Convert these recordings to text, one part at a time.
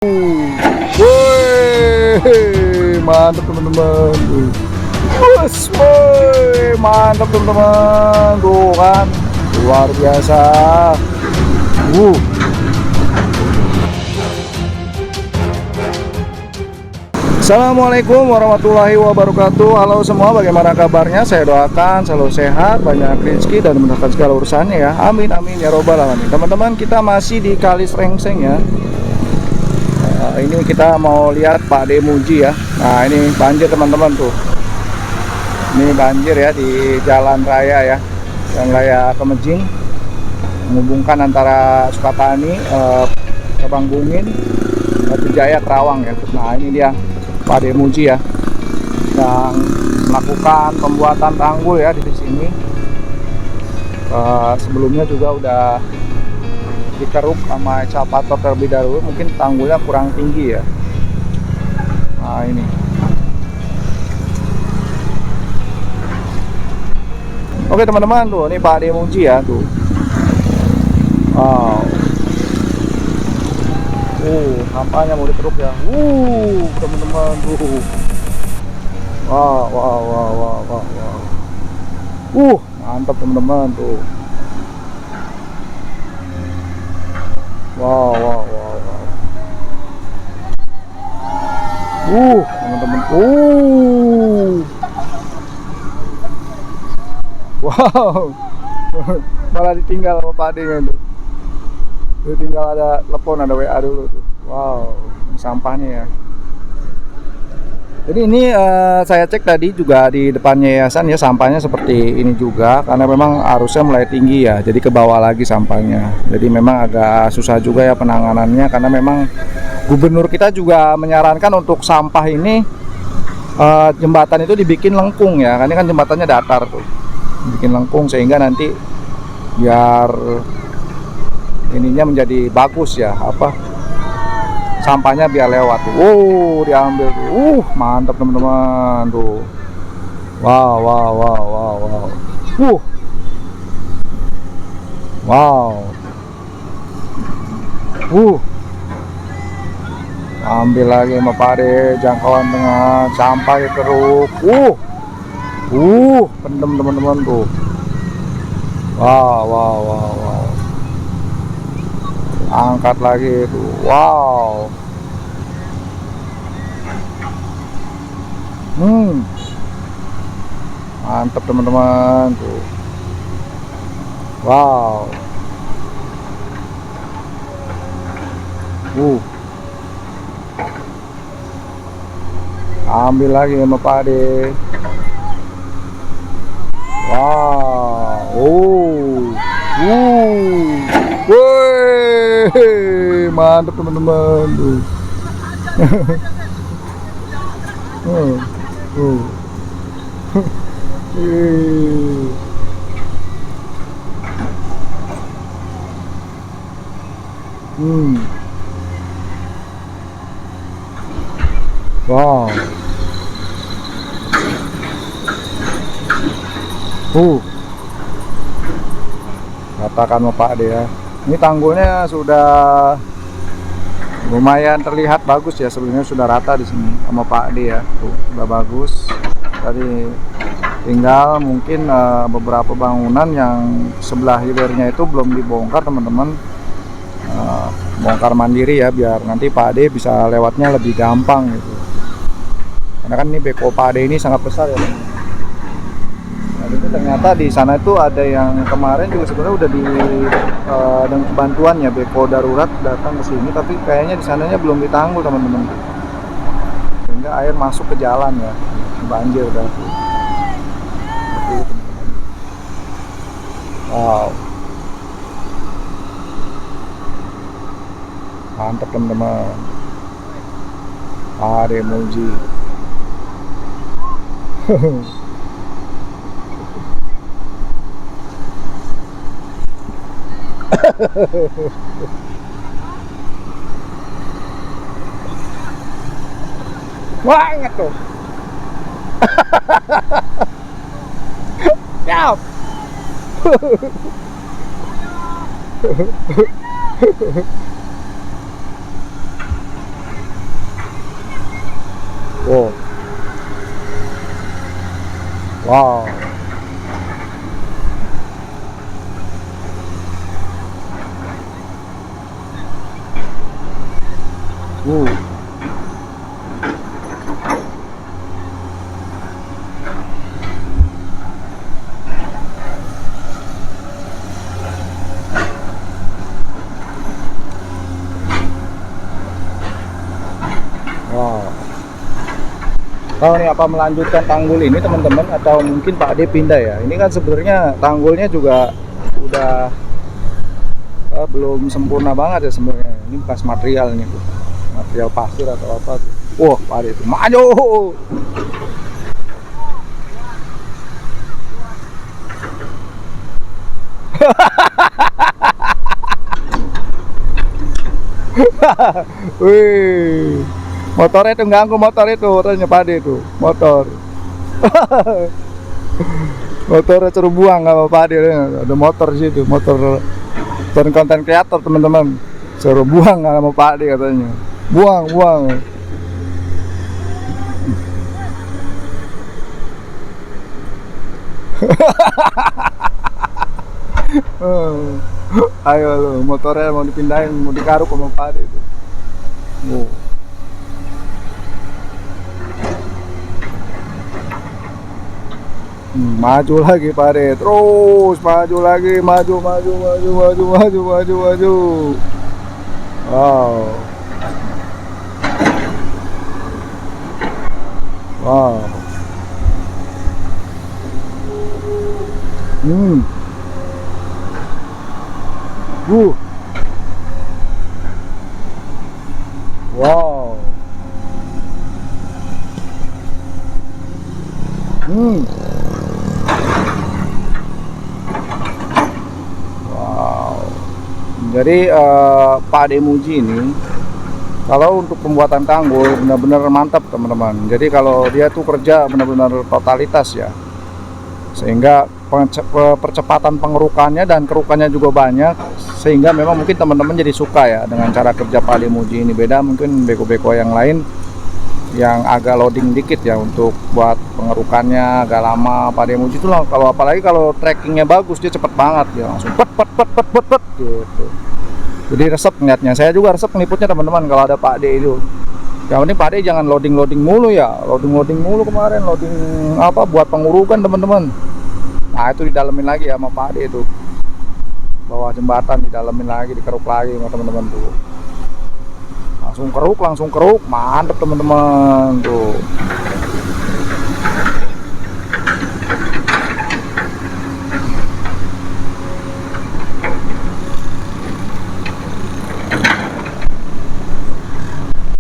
Woi, mantap teman-teman. Woi, mantap teman-teman. Tuh kan, luar biasa. Uh. Assalamualaikum warahmatullahi wabarakatuh. Halo semua, bagaimana kabarnya? Saya doakan selalu sehat, banyak rezeki dan dimudahkan segala urusannya ya. Amin amin ya robbal alamin. Teman-teman, kita masih di Kali Srengseng ya. Ini kita mau lihat Pak De Muji ya. Nah, ini banjir teman-teman tuh. Ini banjir ya di jalan raya ya, jalan raya Kemejing, menghubungkan antara Sukatani, Cabang Bungin, Batu Jaya, Kerawang ya. Nah, ini dia Pak De Muji ya, yang melakukan pembuatan tanggul ya di sini. Sebelumnya juga udah dikeruk sama ekskavator terlebih dahulu, mungkin tanggulnya kurang tinggi ya. Nah, ini oke teman-teman, tuh ini Pak De Muji ya tuh. Wow. Sampahnya mau dikeruk ya. Teman-teman tuh. Wow. Mantap teman-teman tuh. Wow. Teman-teman. Wow. Malah ditinggal sama Pak De tuh. Tinggal ada telepon, ada WA dulu tuh. Wow, sampahnya ya. Jadi ini saya cek tadi juga di depannya yayasan ya, sampahnya seperti ini juga, karena memang arusnya mulai tinggi ya, jadi ke bawah lagi sampahnya. Jadi memang agak susah juga ya penanganannya, karena memang gubernur kita juga menyarankan untuk sampah ini jembatan itu dibikin lengkung ya, karena kan jembatannya datar tuh, bikin lengkung sehingga nanti biar ininya menjadi bagus ya, sampahnya biar lewat tuh. Diambil tuh. Mantap teman-teman tuh. Wow. Ambil lagi sama Pak De, jangkauan dengan sampah dikeruk. Pendem teman-teman tuh. Wow. Angkat lagi tuh. Wow. Mantap teman-teman tuh. Wow. Ambil lagi sama Pak De. Wow. Woi, mantap teman-teman tuh. Wow. Katakan sama Pak De ya. Ini tanggulnya sudah lumayan terlihat bagus ya, sebelumnya sudah rata di sini sama Pak De ya. Tuh, sudah bagus. Tadi tinggal mungkin beberapa bangunan yang sebelah hilirnya itu belum dibongkar teman-teman. Bongkar mandiri ya, biar nanti Pak De bisa lewatnya lebih gampang gitu. Karena kan ini beko Pak De ini sangat besar ya. Itu ternyata di sana itu ada yang kemarin juga sebenarnya udah dengan bantuannya beko darurat datang ke sini, tapi kayaknya di sananya belum ditanggul teman-teman, sehingga air masuk ke jalan ya, banjir udah. Wow, mantap teman-teman. Pak De Muji. Banget tuh. Siap. Oh, wow. Uh, wow. Tahu nih apa melanjutkan tanggul ini teman-teman, atau mungkin Pak D pindah ya? Ini kan sebenarnya tanggulnya juga udah belum sempurna banget ya sebenarnya. Ini bekas material nih, tuh. Material pasir atau apa tuh. Wah, Pak D itu maju. Wih, motornya itu ganggu, motor itu motornya Pak D itu motor. Motornya suruh buang sama Pak D, ada motor di situ, motor dan konten kreator teman-teman, suruh buang sama Pak D katanya, buang buang. Ayo lo, motornya mau dipindahin, mau digaruk sama Pak D itu. Oh. Maju lagi Pak D, terus maju lagi, maju maju maju maju maju maju maju. Wow, wow. Hmm. Uh. Wow. Hmm. Wow. Jadi Pak D Muji ini kalau untuk pembuatan tanggul benar-benar mantap teman-teman. Jadi kalau dia tuh kerja benar-benar totalitas ya, sehingga percepatan pengerukannya dan kerukannya juga banyak, sehingga memang mungkin teman-teman jadi suka ya dengan cara kerja Pak D Muji ini. Beda mungkin beko-beko yang lain yang agak loading dikit ya, untuk buat pengerukannya agak lama. Pak D Muji itu lah, kalau apalagi kalau trackingnya bagus, dia cepet banget, dia langsung pet pet pet pet pet pet gitu. Jadi resep ngeliatnya, saya juga resep ngeliputnya teman-teman kalau ada Pak D itu. Yang penting Pak D jangan loading mulu ya, loading mulu. Kemarin loading apa buat pengurukan teman-teman. Nah itu didalemin lagi ya sama Pak D itu, bawah jembatan didalemin lagi, dikeruk lagi sama teman-teman tuh. Langsung keruk, mantep teman-teman tuh.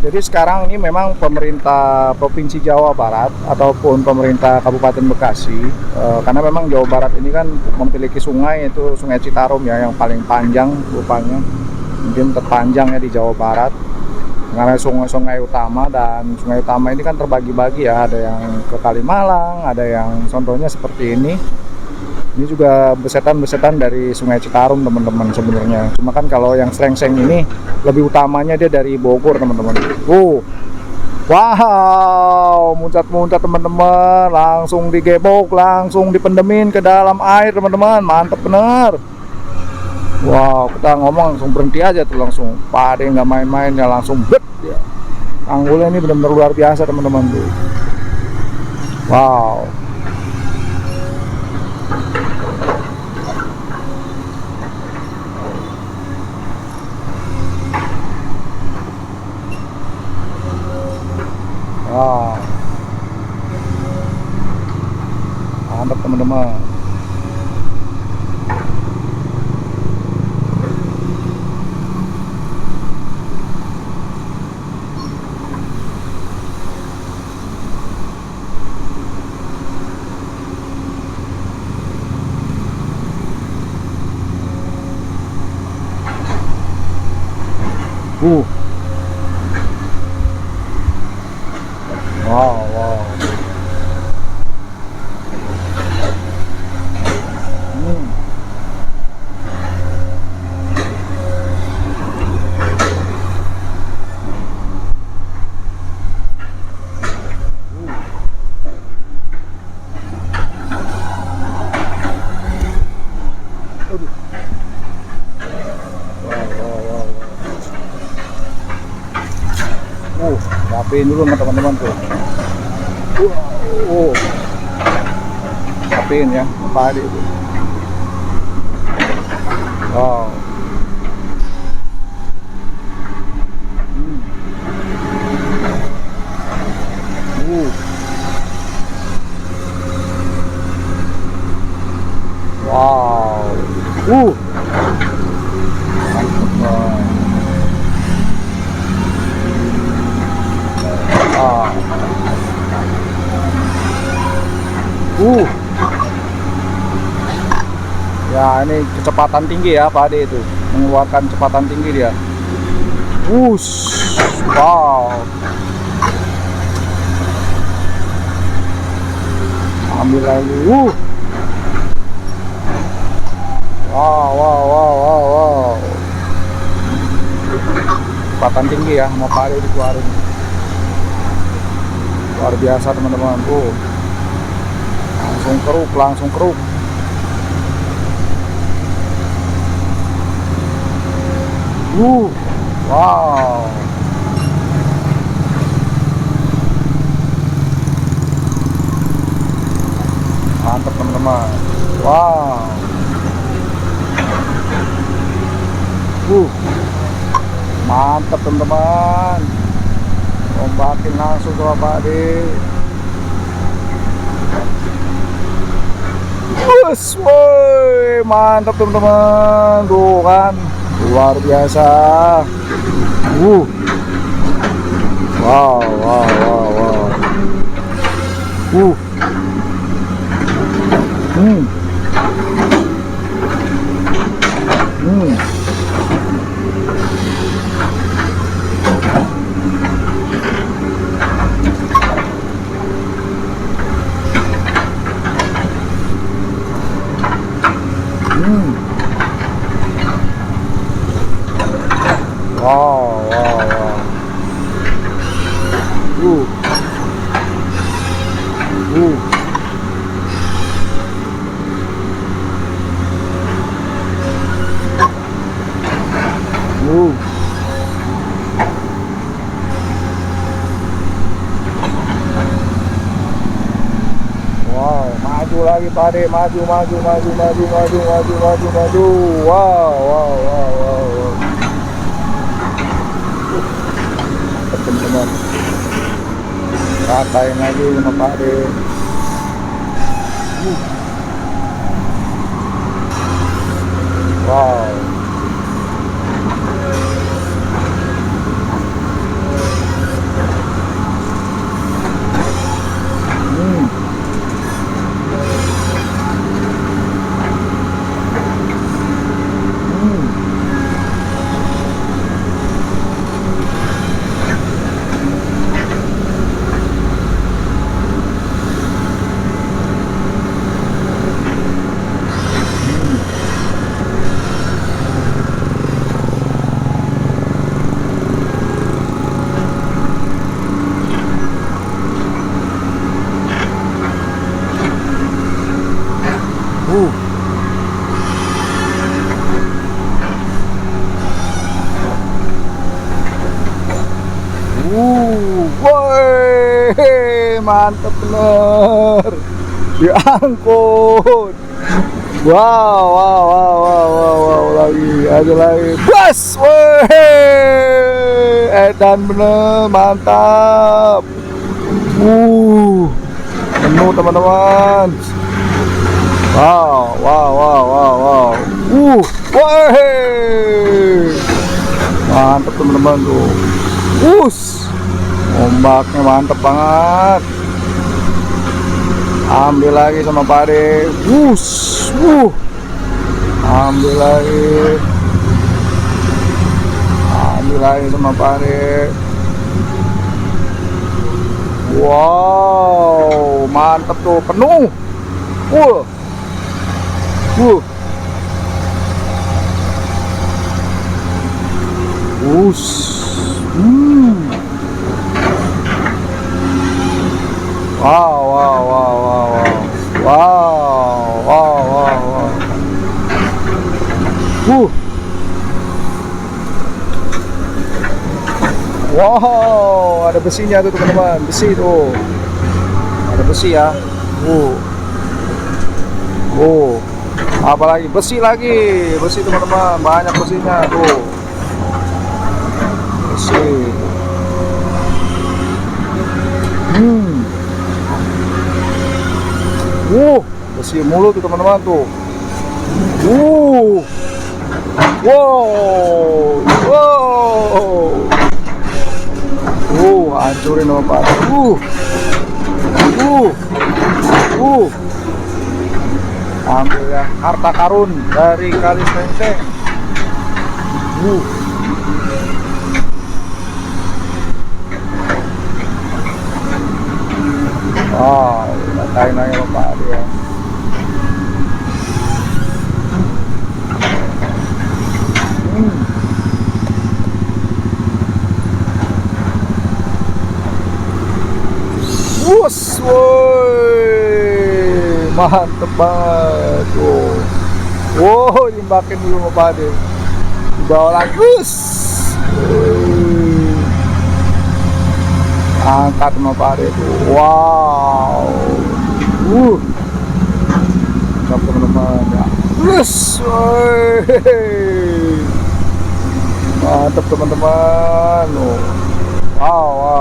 Jadi sekarang ini memang pemerintah Provinsi Jawa Barat ataupun pemerintah Kabupaten Bekasi, karena memang Jawa Barat ini kan memiliki sungai, itu Sungai Citarum ya, yang paling panjang rupanya, mungkin terpanjang ya di Jawa Barat. Karena sungai-sungai utama, dan sungai utama ini kan terbagi-bagi ya, ada yang ke Kalimalang, ada yang contohnya seperti ini. Ini juga besetan-besetan dari Sungai Citarum teman-teman sebenarnya. Cuma kan kalau yang Srengseng ini lebih utamanya dia dari Bogor teman-teman. Wow, muncrat-muncrat teman-teman, langsung digebok, langsung dipendemin ke dalam air teman-teman, mantep bener. Wow, kita ngomong langsung berhenti aja tuh, langsung Pak D nggak main-main ya, langsung bet ya. Tanggulnya ini benar-benar luar biasa teman-teman tuh. Wow. Wow, mantap teman-teman. Wow, wow. Hmm. Rapiin dulu sama teman-teman tuh. Rapiin ya, padi itu. Wow. Wow. Ya, ini kecepatan tinggi ya Pak Ade itu, mengeluarkan kecepatan tinggi dia. Wow. Ambil lagi. Wow. Kecepatan tinggi ya, mau Pak Ade dikeluarin. Luar biasa teman-teman. Langsung keruk. Wow. Mantap teman-teman. Wow. Mantap teman-teman. Ombakin langsung ke Pak Ade. Woi, mantap teman-teman. Tuh kan, luar biasa. Wow. Wow, maju lagi Pak Ade, maju. Wow. Teman-teman, ratain lagi sama Pak Ade. Wow. Woi, mantap bener. Diangkut. Wow, ada lagi. Bas, woi. Edan bener, mantap. Penuh teman-teman. Wow. Woi. Mantap teman-teman tuh. Ombaknya mantep banget. Ambil lagi sama Pak Ade. Ambil lagi sama Pak Ade. Wow, mantep tuh, penuh. Wow, ada besinya tuh teman-teman, besi tuh. Ada besi ya. Apalagi besi lagi, besi teman-teman, banyak besinya tuh. Besi. Besi mulu tuh teman-teman tuh. Wow, hancurin sama Pak. Ambil ya harta karun dari Kali Menteng. Katain aja sama Pak dia. Woi, mantep banget tuh. Wow, imbakin dulu sama Pak Ade. Dibawa lagi, angkat sama Pak Ade tuh. Wow, mantap teman-teman ya. Mantap teman-teman. Wow.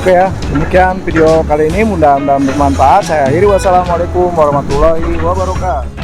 Oke ya, demikian video kali ini, mudah-mudahan bermanfaat. Saya akhiri, wassalamualaikum warahmatullahi wabarakatuh.